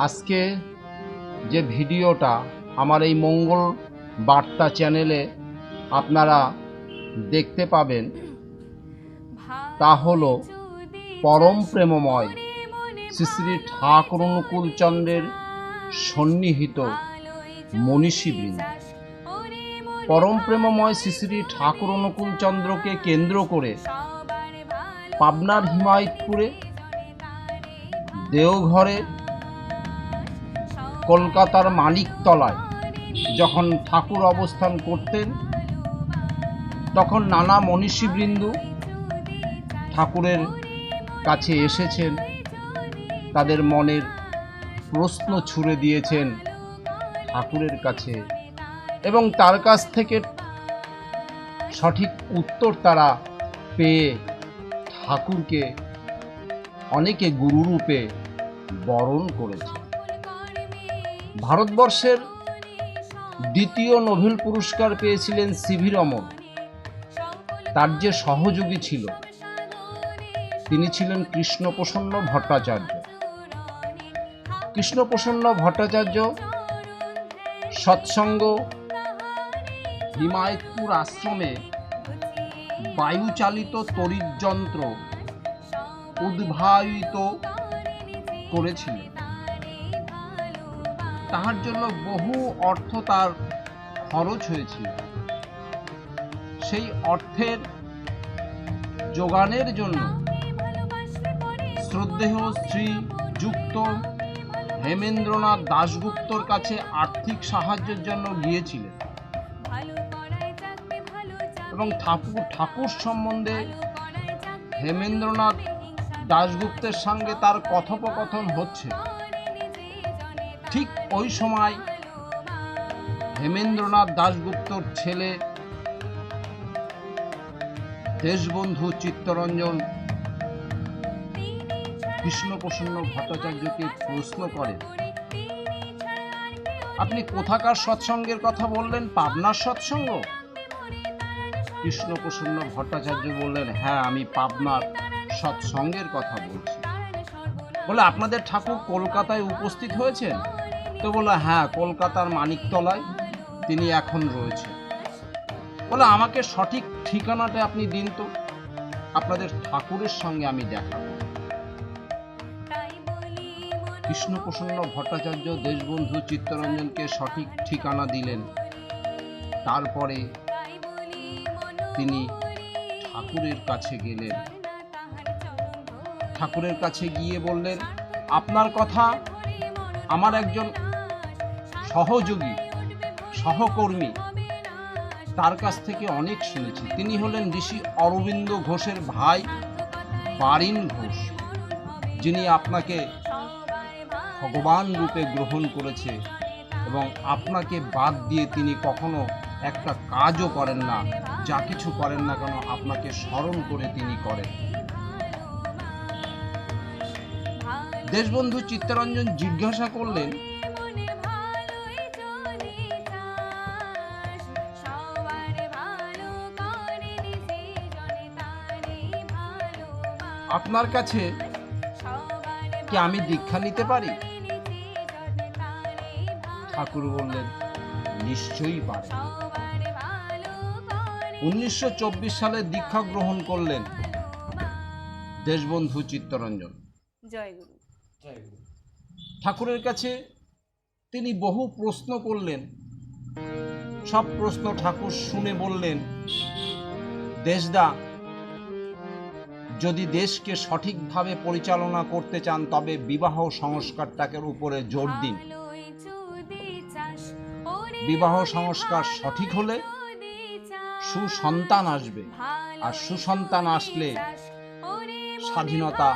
আজকে যে ভিডিওটা আমার এই মঙ্গল বার্তা চ্যানেলে আপনারা দেখতে পাবেন তা হলো পরম প্রেমময় শ্রী শ্রী ঠাকুর অনুকূলচন্দ্রের সন্নিহিত মনীষীবৃন্দ। পরম প্রেমময় শ্রী শ্রী ঠাকুর অনুকূলচন্দ্রকে কেন্দ্র করে পাবনার হিমায়তপুরে, দেওঘরে, কলকাতার মানিকতলায় যখন ঠাকুর অবস্থান করতেন তখন নানা মনীষীবৃন্দ ঠাকুরের কাছে এসেছেন, তাদের মনের প্রশ্ন ছুড়ে দিয়েছেন ঠাকুরের কাছে এবং তার কাছ থেকে সঠিক উত্তর তারা পেয়ে ঠাকুরকে অনেকে গুরুরূপে বরণ করেছে। ভারতবর্ষের দ্বিতীয় নোবেল পুরস্কার পেয়েছিলেন সিভি রমন। তার যে সহযোগী ছিল তিনি ছিলেন কৃষ্ণপ্রসন্ন ভট্টাচার্য। কৃষ্ণপ্রসন্ন ভট্টাচার্য সৎসঙ্গ হিমায়তপুর আশ্রমে বায়ুচালিত তড়িৎযন্ত্র উদ্ভাবিত করেছিলেন। তাহার জন্য বহু অর্থ তার খরচ হয়েছিল। সেই অর্থের যোগানের জন্য শ্রদ্ধেয় শ্রীযুক্ত হেমেন্দ্রনাথ দাশগুপ্তর কাছে আর্থিক সাহায্যের জন্য গিয়েছিলেন এবং ঠাকুর সম্বন্ধে হেমেন্দ্রনাথ দাশগুপ্তের সঙ্গে তার কথোপকথন হচ্ছে। ঠিক ওই সময় হেমেন্দ্রনাথ দাশগুপ্তর ছেলে দেশবন্ধু চিত্তরঞ্জন কৃষ্ণপ্রসন্ন ভট্টাচার্যকে প্রশ্ন করেন, আপনি কোথাকার সৎসঙ্গের কথা বললেন? পাবনার সৎসঙ্গ? কৃষ্ণপ্রসন্ন ভট্টাচার্য বললেন, হ্যাঁ, আমি পাবনার সৎসঙ্গের কথা বলছি। বলে, আপনাদের ঠাকুর কলকাতায় উপস্থিত হয়েছেন? তো বলে, হ্যাঁ, কলকাতার মানিকতলায় তিনি এখন রয়েছে। বলে, আমাকে সঠিক ঠিকানাটা আপনি দিন তো, আপনাদের ঠাকুরের সঙ্গে আমি দেখা করব। কৃষ্ণপ্রসন্ন ভট্টাচার্য দেশবন্ধু চিত্তরঞ্জনকে সঠিক ঠিকানা দিলেন। তারপরে তিনি ঠাকুরের কাছে গেলেন। ঠাকুরের কাছে গিয়ে বললেন, আপনার কথা আমার একজন সহযোগী সহকর্মী তার কাছ থেকে অনেক শুনেছি। তিনি হলেন ঋষি অরবিন্দ ঘোষের ভাই বারিন ঘোষ, যিনি আপনাকে ভগবান রূপে গ্রহণ করেছে এবং আপনাকে বাদ দিয়ে তিনি কখনো একটা কাজও করেন না, যা কিছু করেন না কেন আপনাকে স্মরণ করে তিনি করেন। দেশবন্ধু চিত্তরঞ্জন জিজ্ঞাসা করলেন, আপনার কাছে কি আমি দীক্ষা নিতে পারি? ঠাকুর বললেন, নিশ্চয়ই পারে। 1924 সালে দীক্ষা গ্রহণ করলেন দেশবন্ধু চিত্তরঞ্জন। জয়গুরু। ঠাকুরের কাছে তিনি বহু প্রশ্ন করলেন। সব প্রশ্ন ঠাকুর শুনে বললেন, দেশদা, যদি দেশকে সঠিকভাবে পরিচালনা করতে চান তবে বিবাহ সংস্কারটাকে উপরে জোর দিন। বিবাহ সংস্কার সঠিক হলে সুসন্তান আসবে, আর সুসন্তান আসলে স্বাধীনতা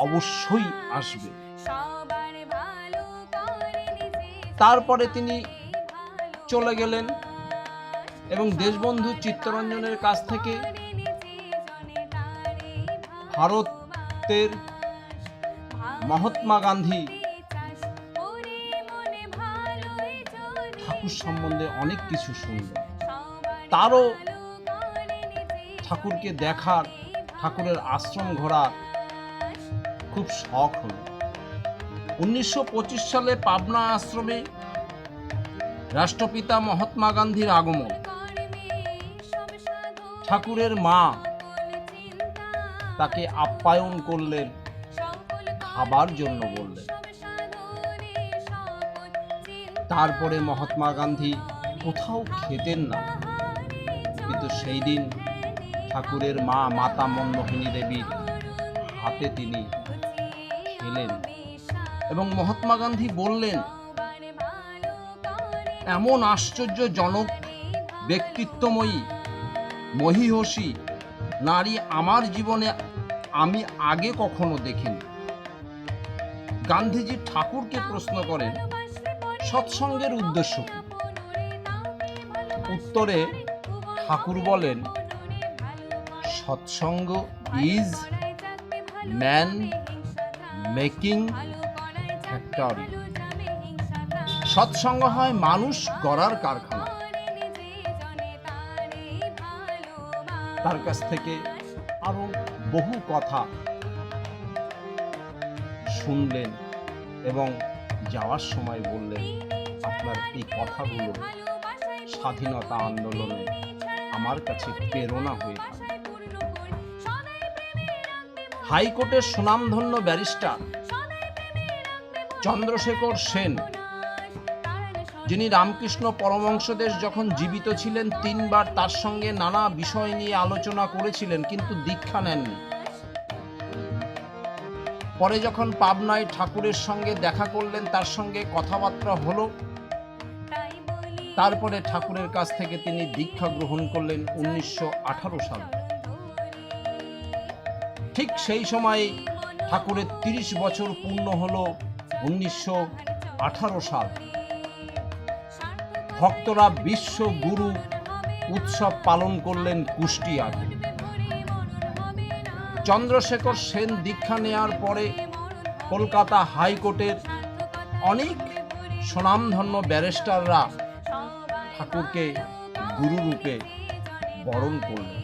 অবশ্যই আসবে। তারপরে তিনি চলে গেলেন এবং দেশবন্ধু চিত্তরঞ্জনের কাছ থেকে ভারতের মহাত্মা গান্ধী ঠাকুর সম্বন্ধে অনেক কিছু শুনলেন। তারও ঠাকুরকে দেখার, ঠাকুরের আশ্রম ঘোরার খুব শখ হলো। 1925 সালে পাবনা আশ্রমে রাষ্ট্রপিতা মহাত্মা গান্ধীর আগমন। ঠাকুরের মা তাকে আপ্যায়ন করলেন, খাবার জন্য বললেন। তারপরে মহাত্মা গান্ধী কোথাও খেতেন না, কিন্তু সেই দিন ঠাকুরের মা মাতা মনমোহিনী দেবীর হাতে তিনি খেলেন এবং মহাত্মা গান্ধী বললেন, এমন আশ্চর্যজনক ব্যক্তিত্বময়ী মহীয়সী নারী আমার জীবনে আমি আগে কখনো দেখিনি। গান্ধীজি ঠাকুরকে প্রশ্ন করেন, সৎসঙ্গের উদ্দেশ্য কি? উত্তরে ঠাকুর বলেন, সৎসঙ্গ ইজ ম্যান মেকিং ফ্যাক্টরি। সৎসঙ্গ হয় মানুষ গড়ার কারখানা। তার কাছ থেকে আরো বহু কথা শুনলেন এবং যাওয়ার সময় বললেন, আপনার এই কথাগুলো স্বাধীনতা আন্দোলনে আমার কাছে প্রেরণা হয়ে থাকে। হাইকোর্টের সুনামধন্য ব্যারিস্টার চন্দ্রশেখর সেন, যিনি রামকৃষ্ণ পরমহংসদেব যখন জীবিত ছিলেন 3 বার তার সঙ্গে নানা বিষয় নিয়ে আলোচনা করেছিলেন, কিন্তু দীক্ষা নেননি। পরে যখন পাবনায় ঠাকুরের সঙ্গে দেখা করলেন, তার সঙ্গে কথাবার্তা হলো, তারপরে ঠাকুরের কাছ থেকে তিনি দীক্ষা গ্রহণ করলেন 1918 সালে। ঠিক সেই সময় ঠাকুরের 30 বছর পূর্ণ হলো 1918 সাল। ভক্তরা বিশ্ব গুরু উৎসব পালন করলেন কুষ্টিয়াতে। চন্দ্রশেখর সেন দীক্ষা নেয়ার পরে কলকাতা হাইকোর্টের অনেক সুনামধন্য ব্যারিস্টাররা ঠাকুরকে গুরু রূপে বরণ করলেন।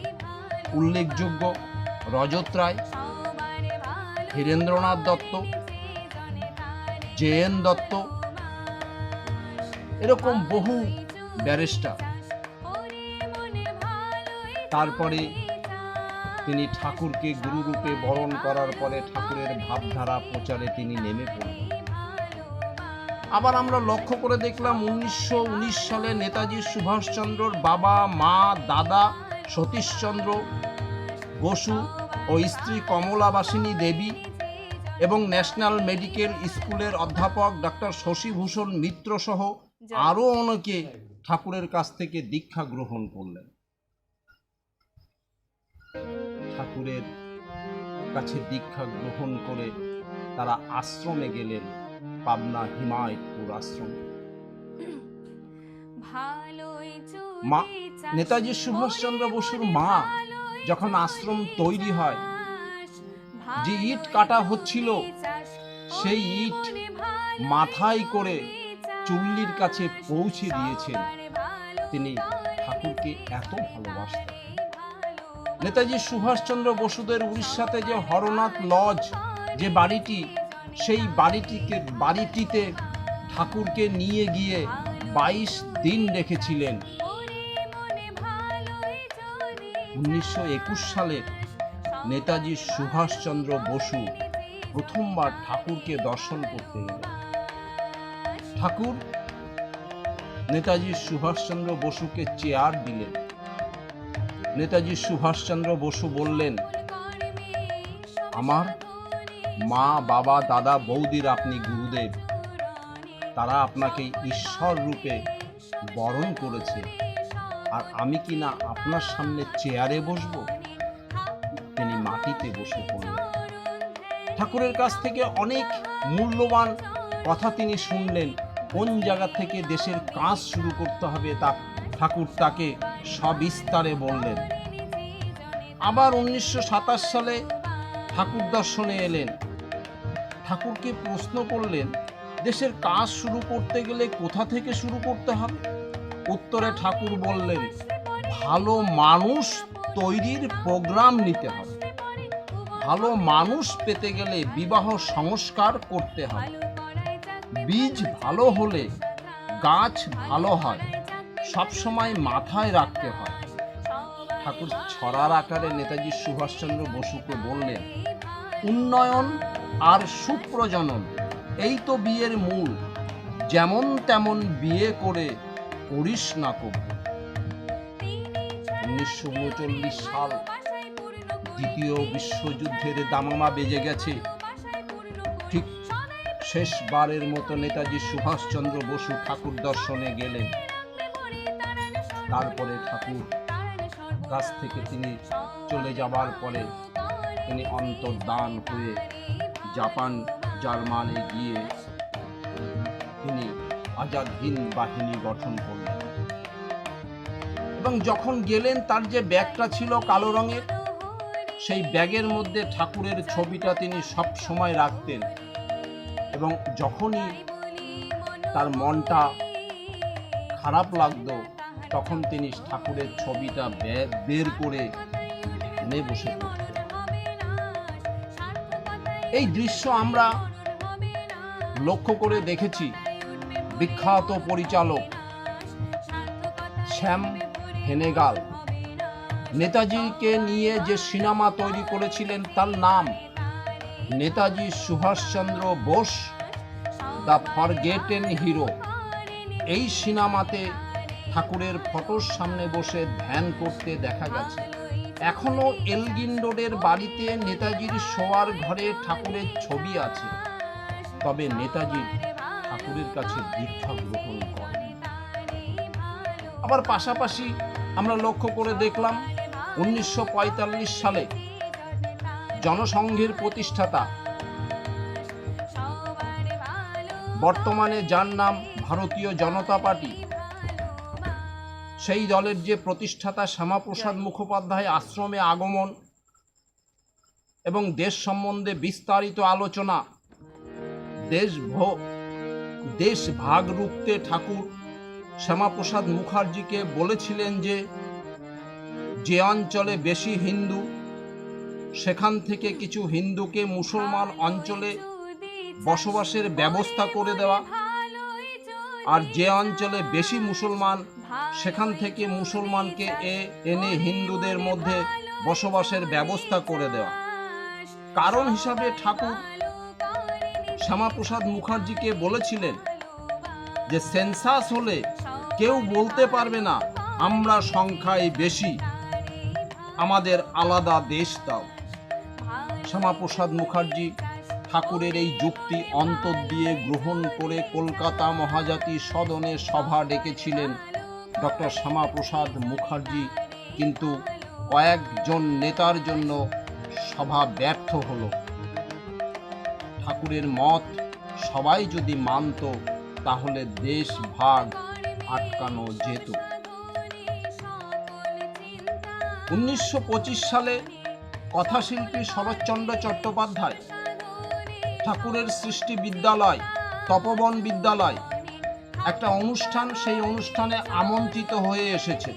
উল্লেখযোগ্য রজত রায়, ধীরেন্দ্রনাথ দত্ত, জে.এন. দত্ত, এরকম বহু ব্যারিস্টার। তারপরে তিনি ঠাকুরকে গুরুরূপে বরণ করার পরে ঠাকুরের ভাবধারা প্রচারে তিনি নেমে পড়লেন। আবার আমরা লক্ষ্য করে দেখলাম 1919 সালে নেতাজি সুভাষচন্দ্রর বাবা, মা, দাদা সতীশচন্দ্র বসু ও স্ত্রী কমলাবাসিনী দেবী এবং ন্যাশনাল মেডিকেল স্কুলের অধ্যাপক ডক্টর শশীভূষণ মিত্র সহ আরও অনেকে ঠাকুরের কাছ থেকে দীক্ষা গ্রহণ করলেন। ঠাকুরের কাছে দীক্ষা গ্রহণ করে তারা আশ্রমে গেলেন, পাবনা হিমায়তপুর আশ্রমে। নেতাজি সুভাষচন্দ্র বসুর মা যখন আশ্রম তৈরি হয়, যে ইট কাটা হচ্ছিল, সেই ইট মাথায় করে চুল্লির কাছে পৌঁছে দিয়েছেন। তিনি ঠাকুরকে এত ভালোবাসতেন। নেতাজি সুভাষচন্দ্র বসুদের উড়িষ্যাতে যে হরনাথ লজ, যে বাড়িটি, সেই বাড়িটিতে ঠাকুরকে নিয়ে গিয়ে 22 দিন রেখেছিলেন। 1921 সালে নেতাজি সুভাষচন্দ্র বসু প্রথমবার ঠাকুরকে দর্শন করতে এলেন। ঠাকুর নেতাজি সুভাষচন্দ্র বসুকে চেয়ার দিলেন। নেতাজি সুভাষচন্দ্র বসু বললেন, আমার মা, বাবা, দাদা, বৌদির আপনি গুরুদেব, তারা আপনাকে ঈশ্বর রূপে বরণ করেছে, আর আমি কি না আপনার সামনে চেয়ারে বসবো? তিনি মাটিতে বসে পড়লেন। ঠাকুরের কাছ থেকে অনেক মূল্যবান কথা তিনি শুনলেন। কোন জায়গা থেকে দেশের কাজ শুরু করতে হবে তা ঠাকুর তাকে সবিস্তারে বললেন। আবার 1927 সালে ঠাকুর দর্শনে এলেন। ঠাকুরকে প্রশ্ন করলেন, দেশের কাজ শুরু করতে গেলে কোথা থেকে শুরু করতে হবে? উত্তরে ঠাকুর বললেন, ভালো মানুষ তৈরির প্রোগ্রাম নিতে হবে। ভালো মানুষ পেতে গেলে বিবাহ সংস্কার করতে হবে। বীজ ভালো হলে গাছ ভালো হয়, সবসময় মাথায় রাখতে হয়। ঠাকুর ছড়ার আকারে নেতাজি সুভাষচন্দ্র বসুকে বললেন, উন্নয়ন আর সুপ্রজনন এই তো বিয়ের মূল, যেমন তেমন বিয়ে করে করিস না কবু। 1939 সাল, দ্বিতীয় বিশ্বযুদ্ধের দামামা বেজে গেছে। ঠিক শেষবারের মতো নেতাজি সুভাষচন্দ্র বসু ঠাকুর দর্শনে গেলেন। তারপরে ঠাকুর কাছ থেকে তিনি চলে যাবার পরে তিনি অন্তর্ধান হয়ে জাপান জার্মানি গিয়ে তিনি আজাদ হিন্দ বাহিনী গঠন করলেন। এবং যখন গেলেন তার যে ব্যাগটা ছিল কালো রঙের, সেই ব্যাগের মধ্যে ঠাকুরের ছবিটা তিনি সব সময় রাখতেন। এবং যখনই তার মনটা খারাপ লাগতো তখন তিনি ঠাকুরের ছবিটা বের করে ধ্যানে বসে পড়তেন। এই দৃশ্য আমরা লক্ষ্য করে দেখেছি। বিখ্যাত পরিচালক শ্যাম হেনেগাল নেতাজিকে নিয়ে যে সিনেমা তৈরি করেছিলেন তার নাম Netaji Subhash Chandra Bose the forgotten hero. এই সিনেমাতে ঠাকুরের ফটোর সামনে বসে ধ্যান করতে দেখা গেছে। এখনো এলগিন রোডের বাড়িতে নেতাজির শোয়ার ঘরে ঠাকুরের ছবি আছে, তবে নেতাজি ঠাকুরের কাছে দীক্ষা গ্রহণ করেন। আবার পাশাপাশি আমরা লক্ষ্য করে দেখলাম 1945 সালে জনসংঘের প্রতিষ্ঠাতা, বর্তমানে যার নাম ভারতীয় জনতা পার্টি, সেই দলের যে প্রতিষ্ঠাতা শ্যামাপ্রসাদ মুখোপাধ্যায় আশ্রমে আগমন এবং দেশ সম্বন্ধে বিস্তারিত আলোচনা, দেশ ভাগ রুখতে ঠাকুর শ্যামাপ্রসাদ মুখার্জিকে বলেছিলেন যে অঞ্চলে বেশি হিন্দু সেখান থেকে কিছু হিন্দুকে মুসলমান অঞ্চলে বসবাসের ব্যবস্থা করে দেওয়া, আর যে অঞ্চলে বেশি মুসলমান সেখান থেকে মুসলমানকে এনে হিন্দুদের মধ্যে বসবাসের ব্যবস্থা করে দেওয়া। কারণ হিসাবে ঠাকুর শ্যামাপ্রসাদ মুখার্জিকে বলেছিলেন যে সেন্সাস হলে কেউ বলতে পারবে না আমরা সংখ্যায় বেশি, আমাদের আলাদা দেশ দাও। শ্যামাপ্রসাদ মুখার্জি ঠাকুরের এই যুক্তি অন্তর দিয়ে গ্রহণ করে কলকাতা মহাজাতি সদনে সভা ডেকেছিলেন। ডক্টর শ্যামাপ্রসাদ মুখার্জি কিন্তু কয়েকজন নেতার জন্য সভা ব্যর্থ হলো। ঠাকুরের মত সবাই যদি মানত তাহলে দেশ ভাগ আটকানো যেত। 1925 সালে কথাশিল্পী শরৎচন্দ্র চট্টোপাধ্যায় ঠাকুরের সৃষ্টি বিদ্যালয় তপবন বিদ্যালয় একটা অনুষ্ঠান, সেই অনুষ্ঠানে আমন্ত্রিত হয়ে এসেছে।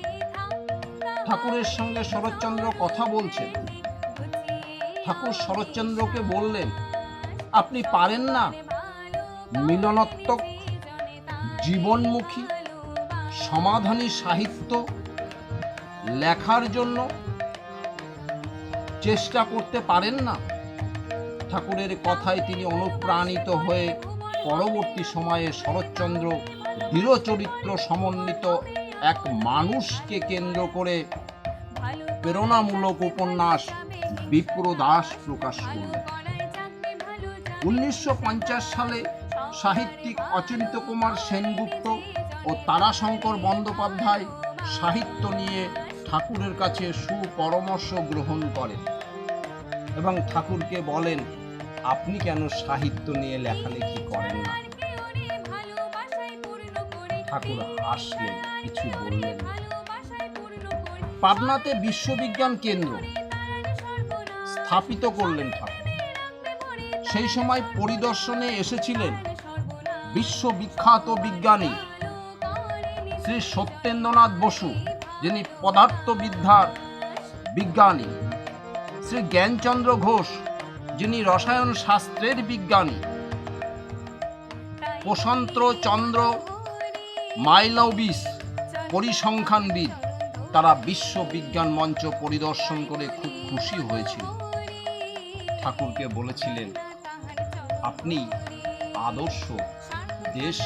ঠাকুরের সঙ্গে শরৎচন্দ্র কথা বলছেন। ঠাকুর শরৎচন্দ্রকে বললেন, আপনি পারেন না মিলনাত্মক জীবনমুখী সমাধানী সাহিত্য লেখার জন্য চেষ্টা করতে পারেন না? ঠাকুরের কথায় তিনি অনুপ্রাণিত হয়ে পরবর্তী সময়ে শরৎচন্দ্র দৃঢ়চরিত্র সমন্বিত এক মানুষকে কেন্দ্র করে প্রেরণামূলক উপন্যাস বিপ্রদাস প্রকাশ করলেন। 1950 সালে সাহিত্যিক অচিন্ত্য কুমার সেনগুপ্ত ও তারাশঙ্কর বন্দ্যোপাধ্যায় সাহিত্য নিয়ে ঠাকুরের কাছে সুপরামর্শ গ্রহণ করেন এবং ঠাকুরকে বলেন, আপনি কেন সাহিত্য নিয়ে লেখালেখি করেন না? ঠাকুর হাসলেন, কিছু বললেন না। পাটনাতে বিশ্ববিজ্ঞান কেন্দ্র স্থাপিত করলেন ঠাকুর। সেই সময় পরিদর্শনে এসেছিলেন বিশ্ববিখ্যাত বিজ্ঞানী শ্রী সত্যেন্দ্রনাথ বসু, যিনি পদার্থবিদ্যার বিজ্ঞানী, শ্রী জ্ঞানচন্দ্র ঘোষ, যিনি রসায়ন শাস্ত্রের বিজ্ঞানী, প্রশান্ত চন্দ্র মাইলভিস পরিসংখ্যানবিদ, তারা বিশ্ব বিজ্ঞান মঞ্চ পরিদর্শন করে খুব খুশি হয়েছিল। ঠাকুরকে বলেছিলেন, আপনি আদর্শ দেশ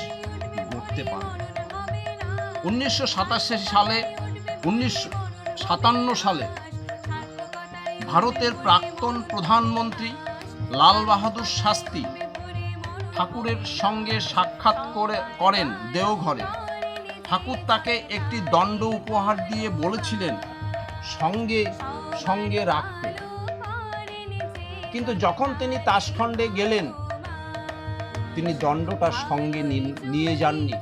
গড়তে পারেন। 1957 সালে ভারতের প্রাক্তন প্রধানমন্ত্রী লাল বাহাদুর শাস্ত্রী ঠাকুরের সঙ্গে সাক্ষাৎ করেন দেওঘরে। ঠাকুর তাকে একটি দণ্ড উপহার দিয়ে বলেছিলেন সঙ্গে সঙ্গে রাখতে, কিন্তু যখন তিনি তাশখণ্ডে গেলেন তিনি দণ্ডটা সঙ্গে নিয়ে যাননি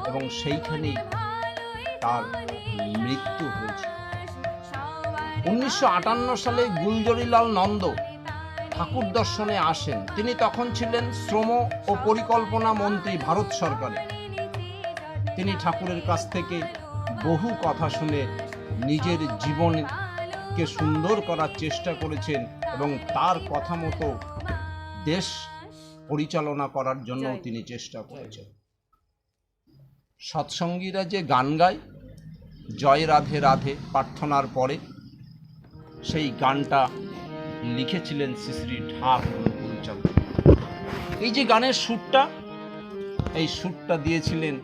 এবং সেইখানেই তার মৃত্যু হয়েছে। 1958 সালে গুলজারিলাল নন্দ ঠাকুর দর্শনে আসেন। তিনি তখন ছিলেন শ্রম ও পরিকল্পনা মন্ত্রী ভারত সরকারে। তিনি ঠাকুরের কাছ থেকে বহু কথা শুনে নিজের জীবনকে সুন্দর করার চেষ্টা করেছেন এবং তার কথা মতো দেশ পরিচালনা করার জন্য তিনি চেষ্টা করেছেন। সৎসঙ্গীরা যে গান গায় জয় রাধে রাধে প্রার্থনার পরে, সেই গানটা লিখেছিলেন শ্রী শ্রী ঢাক অনুকূলচন্দ্র। এই যে গানের সুরটা, এই সুরটা দিয়েছিলেন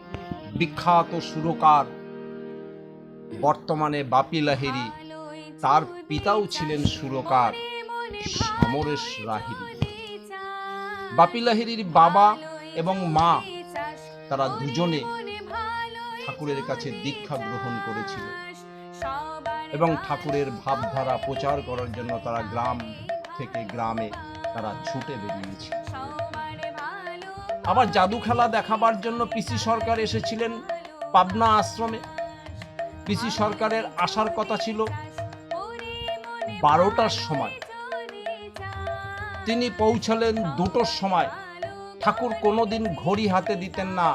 বিখ্যাত সুরকার বর্তমানে বাপি লাহিড়ী, তার পিতাও ছিলেন সুরকার সমরেশ লাহিড়ী। বাপি লাহিড়ীর বাবা এবং মা তারা দুজনে ঠাকুরের কাছে দীক্ষা গ্রহণ করেছিল এবং ঠাকুরের ভাবধারা প্রচার করার জন্য তারা গ্রাম থেকে গ্রামে তারা ছুটে বেরিয়েছিল। আবার জাদু খেলা দেখাবার জন্য পিসি সরকার এসেছিলেন পাবনা আশ্রমে। পিসি সরকারের আসার কথা ছিল 12টার সময়, তিনি পৌঁছালেন 2টোর সময়। ঠাকুর কোনোদিন ঘড়ি হাতে দিতেন না।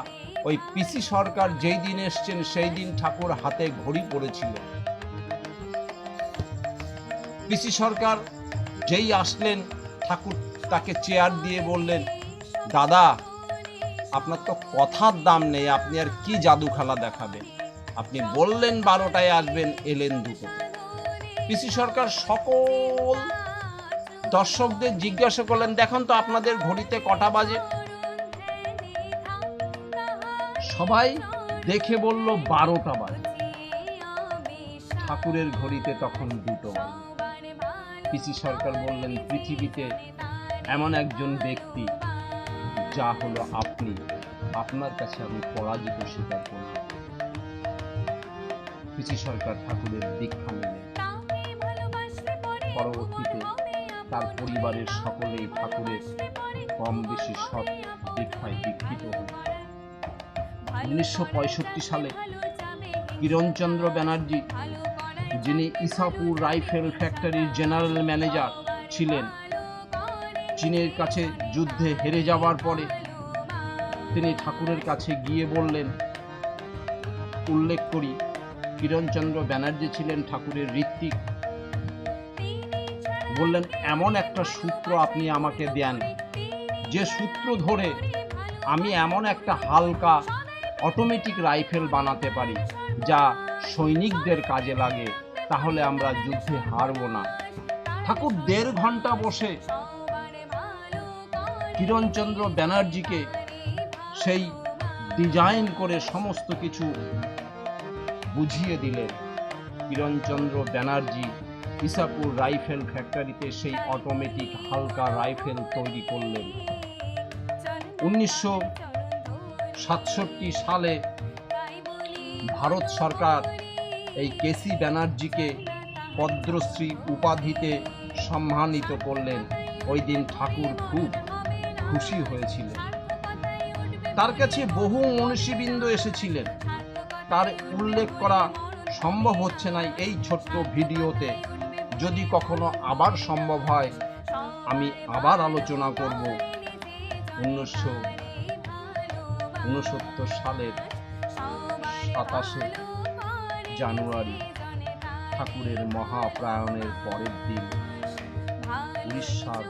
ওই পিসি সরকার যেই দিন এসছেন সেই দিন ঠাকুর হাতে ঘড়ি পড়েছিল। পিসি সরকার যেই আসলেন ঠাকুর তাকে চেয়ার দিয়ে বললেন, দাদা আপনার তো কথার দাম নেই, আপনি আর কি জাদু খেলা দেখাবেন? আপনি বললেন 12টায় আসবেন, এলেন 2টোতে। পিসি সরকার সকল দর্শকদের জিজ্ঞাসা করলেন, দেখুন তো আপনাদের ঘড়িতে কটা বাজে? সবাই দেখে বলল 12টা বাজে। ঠাকুরের ঘড়িতে তখন 2টো বাজে। পিসি সরকার বললেন, পৃথিবীতে এমন একজন ব্যক্তি যা হলো আপনি, আপনার কাছে আমি পরাজিত স্বীকার করলাম। পিসি সরকার ঠাকুরের দীক্ষা নিলেন। পরবর্তীতে তার পরিবারের সকলেই ঠাকুরের কম বেশি সৎ দীক্ষায় দীক্ষিত হন। 1965 সালে কিরণচন্দ্র ব্যানার্জি, যিনি ইসাপুর রাইফেল ফ্যাক্টরির জেনারেল ম্যানেজার ছিলেন, চীনের কাছে যুদ্ধে হেরে যাওয়ার পরে তিনি ঠাকুরের কাছে গিয়ে বললেন, উল্লেখ করি কিরণচন্দ্র ব্যানার্জি ছিলেন ঠাকুরের ঋত্বিক, বললেন এমন একটা সূত্র আপনি আমাকে দেন যে সূত্র ধরে আমি এমন একটা হালকা অটোমেটিক রাইফেল বানাতে পারি যা সৈনিকদের কাজে লাগে, তাহলে আমরা যুদ্ধে হারব না। ঠাকুর 1.5 ঘন্টা বসে কিরণচন্দ্র ব্যানার্জিকে সেই ডিজাইন করে সমস্ত কিছু বুঝিয়ে দিলেন। কিরণচন্দ্র ব্যানার্জি ইসাপুর রাইফেল ফ্যাক্টরিতে সেই অটোমেটিক হালকা রাইফেল তৈরি করলেন। 1967 সালে ভারত সরকার এই কেসি ব্যানার্জিকে পদ্মশ্রী উপাধিতে সম্মানিত করলেন। ওই দিন ঠাকুর খুব খুশি হয়েছিলেন। তার কাছে বহু মনীষীবৃন্দ এসেছিলেন, তার উল্লেখ করা সম্ভব হচ্ছে না এই ছোট্ট ভিডিওতে। যদি কখনো আবার সম্ভব হয় আমি আবার আলোচনা করব 1969 সালের 27 জানুয়ারি ঠাকুরের মহাপ্রয়াণের পরের দিন উড়িষ্যার